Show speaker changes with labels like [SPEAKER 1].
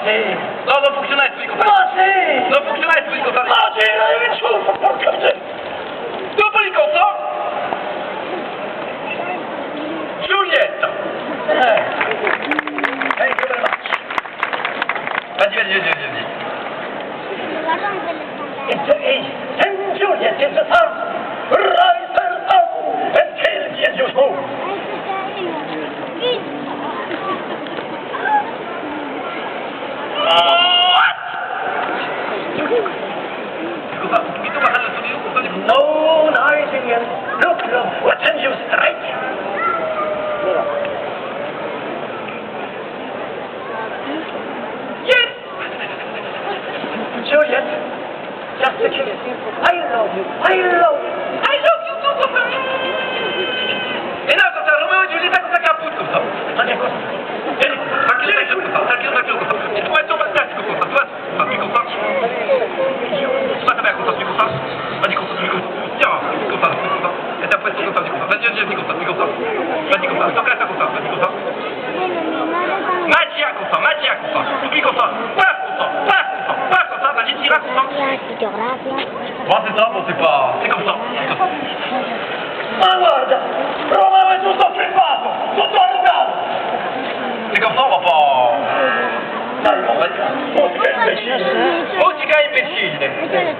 [SPEAKER 1] No, non funziona il frigo. Non funziona il frigo. Dopo di cosa? Giulietta.
[SPEAKER 2] Thank you very much.
[SPEAKER 1] Vedi.
[SPEAKER 2] It's a and Juliet is a farm. Rise her up and kill the as you spoke. No, Nightingale. Look, what can you strike? Yes! Juliet, just a kiss. I love you. I love you.
[SPEAKER 1] I love you too, papa. E no, cosa, Romeo e Giulietta cosa caput, cosa?
[SPEAKER 2] Ma che cosa?
[SPEAKER 1] Tranquillo, cosa? Tu vai tomar tático, cosa? Tu vai, mi cosa? Tu vai também, cosa, mi cosa? Vai di cosa, mi cosa? Andiamo, mi cosa? E te poi cosa, mi cosa? Vai, mi cosa? Vai di cosa? Tocca a cosa? Vai di cosa? Magia, cosa? Tu mi cosa? Pas cosa, vas-y, tira, cosa? Moi, c'est ça, moi, c'est pas... C'est comme ça.
[SPEAKER 2] Ma guarda, Romeo è tutto flippato, tutto arrugato.
[SPEAKER 1] C'est comme ça, on va pas...
[SPEAKER 2] Dai, va bene. Oh, che imbecille.
[SPEAKER 1] Musica imbecille.
[SPEAKER 2] Dai.